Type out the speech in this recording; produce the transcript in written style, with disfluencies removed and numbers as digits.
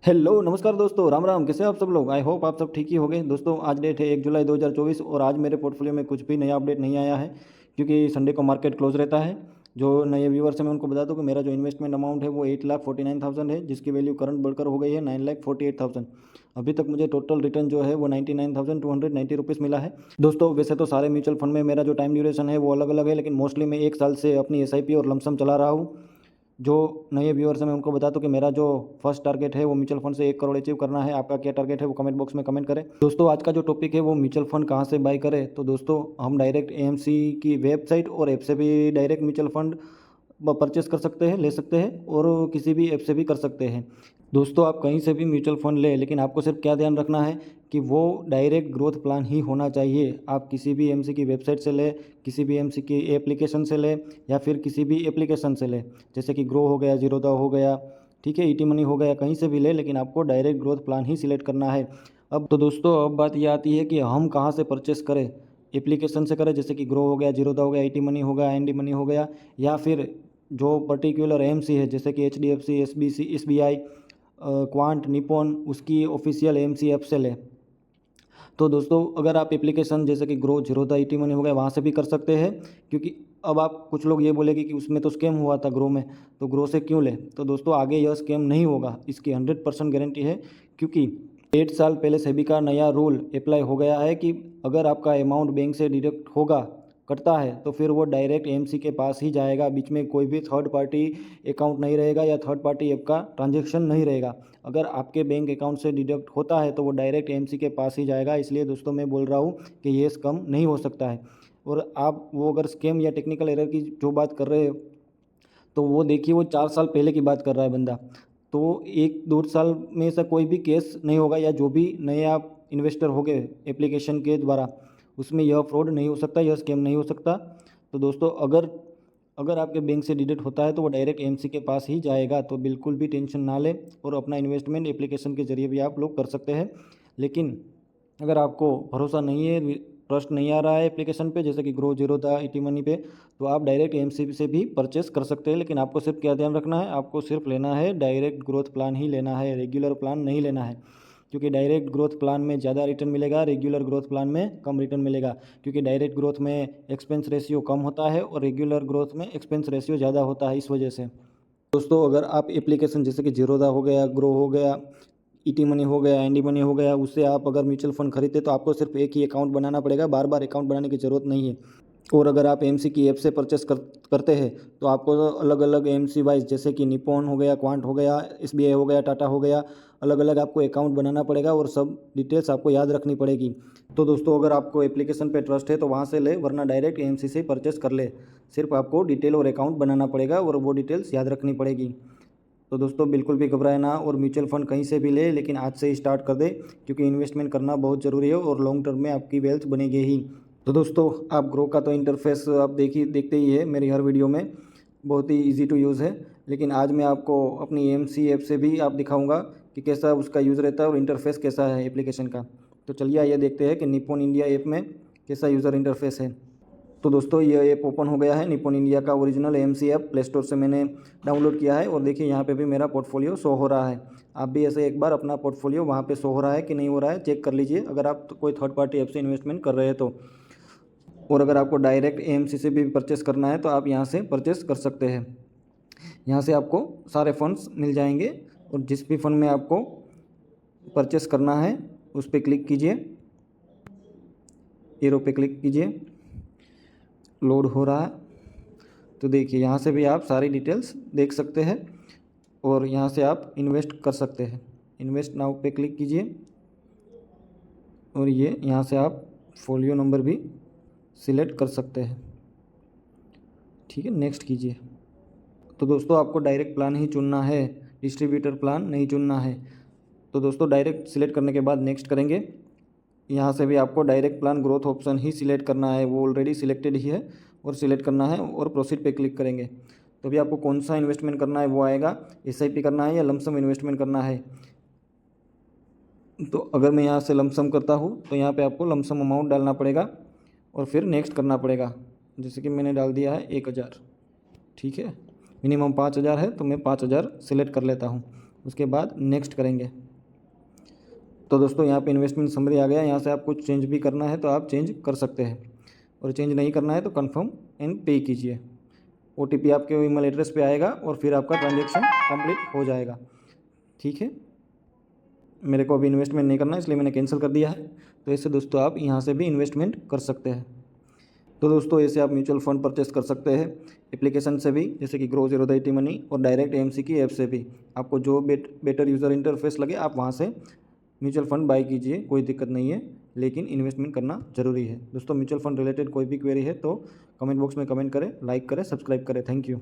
Hello नमस्कार दोस्तों, राम राम। कैसे आप सब लोग? आई होप आप सब ठीक ही होंगे। दोस्तों आज डेट है 1 जुलाई 2024 और आज मेरे पोर्टफोलियो में कुछ भी नया अपडेट नहीं आया है क्योंकि संडे को मार्केट क्लोज रहता है। जो नए व्यूअर्स हैं मैं उनको बता दूं कि मेरा जो इन्वेस्टमेंट अमाउंट है वो 8,49,000 है, जिसकी वैल्यू करंट बढ़कर हो गई है 9,48,000। अभी तक मुझे टोटल रिटर्न जो है वो 99,290 रुपीज़ मिला है। दोस्तों वैसे तो सारे म्यूचुअल फंड में मेरा जो टाइम ड्यूरेशन है वो अलग अलग है, लेकिन मोस्टली मैं 1 साल से अपनी एसआईपी और लमसम चला रहा हूँ। जो नए व्यूअर्स हैं मैं उनको बता दूं कि मेरा जो फर्स्ट टारगेट है वो म्यूचुअल फंड से 1 करोड़ अचीव करना है। आपका क्या टारगेट है वो कमेंट बॉक्स में कमेंट करें। दोस्तों आज का जो टॉपिक है वो म्यूचुअल फंड कहाँ से बाय करें, तो दोस्तों हम डायरेक्ट एएमसी की वेबसाइट और ऐप से भी डायरेक्ट म्यूचुअल फंड परचेस कर सकते हैं, ले सकते हैं, और किसी भी ऐप से भी कर सकते हैं। दोस्तों आप कहीं से भी म्यूचुअल फंड लें, लेकिन आपको सिर्फ क्या ध्यान रखना है कि वो डायरेक्ट ग्रोथ प्लान ही होना चाहिए। आप किसी भी एएमसी की वेबसाइट से लें, किसी भी एएमसी की एप्लीकेशन से लें, या फिर किसी भी एप्लीकेशन से लें, जैसे कि ग्रो हो गया, जीरोधा हो गया, ठीक है, ईटी मनी हो गया, कहीं से भी ले, लेकिन आपको डायरेक्ट ग्रोथ प्लान ही सिलेक्ट करना है। अब तो दोस्तों अब बात ये आती है कि हम कहाँ से परचेस करें। एप्लीकेशन से करें जैसे कि ग्रो हो गया, जीरोधा हो गया, ईटी मनी हो गया, एनडी मनी हो गया, या फिर जो पर्टिकुलर एएमसी है जैसे कि HDFC, SBC, SBI, quant, Nippon, उसकी ऑफिशियल एएमसी ऐप से लें। तो दोस्तों अगर आप एप्लीकेशन जैसे कि ग्रो, जीरोधा, ईटी मनी हो गया, वहाँ से भी कर सकते हैं, क्योंकि अब आप कुछ लोग ये बोलेंगे कि उसमें तो स्कैम हुआ था ग्रो में, तो ग्रो से क्यों लें। तो दोस्तों आगे यह स्कैम नहीं होगा, इसकी 100% गारंटी है, क्योंकि 8 साल पहले सेबी का नया रूल अप्लाई हो गया है कि अगर आपका अमाउंट बैंक से डिडक्ट होगा, कटता है, तो फिर वो डायरेक्ट एएमसी के पास ही जाएगा। बीच में कोई भी थर्ड पार्टी अकाउंट नहीं रहेगा या थर्ड पार्टी ऐप का ट्रांजैक्शन नहीं रहेगा। अगर आपके बैंक अकाउंट से डिडक्ट होता है तो वो डायरेक्ट एएमसी के पास ही जाएगा। इसलिए दोस्तों मैं बोल रहा हूँ कि ये स्कैम नहीं हो सकता है। और आप वो अगर स्कैम या टेक्निकल एरर की जो बात कर रहे हो, तो वो देखिए वो 4 साल पहले की बात कर रहा है बंदा। तो 1-2 साल में ऐसा कोई भी केस नहीं होगा, या जो भी नए आप इन्वेस्टर हो गए एप्लीकेशन के द्वारा, उसमें यह फ्रॉड नहीं हो सकता, यह स्कैम नहीं हो सकता। तो दोस्तों अगर अगर आपके बैंक से डिडक्ट होता है तो वो डायरेक्ट एएमसी के पास ही जाएगा। तो बिल्कुल भी टेंशन ना लें, और अपना इन्वेस्टमेंट एप्लीकेशन के जरिए भी आप लोग कर सकते हैं। लेकिन अगर आपको भरोसा नहीं है, ट्रस्ट नहीं आ रहा है एप्लीकेशन पे जैसे कि ग्रो, जीरोधा, ईटी मनी पे, तो आप डायरेक्ट एएमसी से भी परचेस कर सकते हैं। लेकिन आपको सिर्फ क्या ध्यान रखना है, आपको सिर्फ लेना है डायरेक्ट ग्रोथ प्लान ही लेना है, रेगुलर प्लान नहीं लेना है। क्योंकि डायरेक्ट ग्रोथ प्लान में ज़्यादा रिटर्न मिलेगा, रेगुलर ग्रोथ प्लान में कम रिटर्न मिलेगा। क्योंकि डायरेक्ट ग्रोथ में एक्सपेंस रेशियो कम होता है और रेगुलर ग्रोथ में एक्सपेंस रेशियो ज़्यादा होता है, इस वजह से। दोस्तों अगर आप एप्लीकेशन जैसे कि जीरोधा हो गया, ग्रो हो गया, ईटी मनी हो गया, एनडी मनी हो गया, उससे आप अगर म्यूचुअल फंड खरीदते तो आपको सिर्फ एक ही अकाउंट बनाना पड़ेगा, बार बार अकाउंट बनाने की ज़रूरत नहीं है। और अगर आप एएमसी की ऐप से परचेस करते हैं तो आपको अलग अलग एएमसी वाइज जैसे कि निपॉन हो गया, क्वांट हो गया, एसबीआई हो गया, टाटा हो गया, अलग अलग आपको अकाउंट बनाना पड़ेगा और सब डिटेल्स आपको याद रखनी पड़ेगी। तो दोस्तों अगर आपको एप्लीकेशन पे ट्रस्ट है तो वहाँ से ले, वरना डायरेक्ट एएमसी से परचेस कर ले। सिर्फ आपको डिटेल और अकाउंट बनाना पड़ेगा और वो डिटेल्स याद रखनी पड़ेगी। तो दोस्तों बिल्कुल भी घबराए ना, और म्यूचुअल फंड कहीं से भी ले, लेकिन आज से ही स्टार्ट कर दे, क्योंकि इन्वेस्टमेंट करना बहुत ज़रूरी है और लॉन्ग टर्म में आपकी वेल्थ बनेगी ही। तो दोस्तों आप ग्रो का तो इंटरफेस आप देखते ही है मेरी हर वीडियो में, बहुत ही इजी टू यूज़ है। लेकिन आज मैं आपको अपनी एएमसी ऐप से भी आप दिखाऊंगा कि कैसा उसका यूज़ रहता है और इंटरफेस कैसा है एप्लीकेशन का। तो चलिए आइए देखते हैं कि निपॉन इंडिया ऐप में कैसा यूज़र इंटरफेस है। तो दोस्तों ये ऐप ओपन हो गया है, निपॉन इंडिया का original AMC app play store से मैंने डाउनलोड किया है, और देखिए यहाँ पे भी मेरा पोर्टफोलियो शो हो रहा है। आप भी ऐसे एक बार अपना पोर्टफोलियो वहाँ पे शो हो रहा है कि नहीं हो रहा है चेक कर लीजिए, अगर आप तो कोई थर्ड पार्टी ऐप से इन्वेस्टमेंट कर रहे हैं तो। और अगर आपको डायरेक्ट एएमसी से भी परचेस करना है तो आप यहाँ से परचेस कर सकते हैं। यहाँ से आपको सारे फंड्स मिल जाएंगे, और जिस भी फंड में आपको परचेस करना है उस पर क्लिक कीजिए, एरो पे क्लिक कीजिए, लोड हो रहा है। तो देखिए यहाँ से भी आप सारी डिटेल्स देख सकते हैं, और यहाँ से आप इन्वेस्ट कर सकते हैं। इन्वेस्ट नाउ पे क्लिक कीजिए, और ये यहाँ से आप फोलियो नंबर भी सिलेक्ट कर सकते हैं। ठीक है, नेक्स्ट कीजिए। तो दोस्तों आपको डायरेक्ट प्लान ही चुनना है, डिस्ट्रीब्यूटर प्लान नहीं चुनना है। तो दोस्तों डायरेक्ट सिलेक्ट करने के बाद नेक्स्ट करेंगे। यहाँ से भी आपको डायरेक्ट प्लान ग्रोथ ऑप्शन ही सिलेक्ट करना है, वो ऑलरेडी सिलेक्टेड ही है, और सिलेक्ट करना है और प्रोसीड पे क्लिक करेंगे। तो अभी आपको कौन सा इन्वेस्टमेंट करना है वो आएगा, एसआईपी करना है या लमसम इन्वेस्टमेंट करना है। तो अगर मैं यहाँ से लमसम करता हूँ तो यहाँ पे आपको लमसम अमाउंट डालना पड़ेगा और फिर नेक्स्ट करना पड़ेगा। जैसे कि मैंने डाल दिया है 1,000, ठीक है, मिनिमम 5,000 है तो मैं 5,000 सिलेक्ट कर लेता हूँ। उसके बाद नेक्स्ट करेंगे। तो दोस्तों यहाँ पे इन्वेस्टमेंट समरी आ गया। यहाँ से आपको चेंज भी करना है तो आप चेंज कर सकते हैं, और चेंज नहीं करना है तो कंफर्म एंड पे कीजिए। OTP आपके ईमेल एड्रेस पे आएगा और फिर आपका ट्रांजेक्शन कंप्लीट हो जाएगा। ठीक है, मेरे को अभी इन्वेस्टमेंट नहीं करना है इसलिए मैंने कैंसिल कर दिया है। तो ऐसे दोस्तों आप यहाँ से भी इन्वेस्टमेंट कर सकते हैं। तो दोस्तों ऐसे आप म्यूचुअल फंड परचेस कर सकते हैं एप्लीकेशन से भी, जैसे कि ग्रो ज़ीरोधा मनी और डायरेक्ट AMC की ऐप से भी। आपको जो बेटर यूज़र इंटरफेस लगे आप वहाँ से म्यूचुअल फंड बाय कीजिए, कोई दिक्कत नहीं है, लेकिन इन्वेस्टमेंट करना ज़रूरी है। दोस्तों म्यूचुअल फंड रिलेटेड कोई भी क्वेरी है तो कमेंट बॉक्स में कमेंट करें, लाइक करें, सब्सक्राइब करें। Thank you.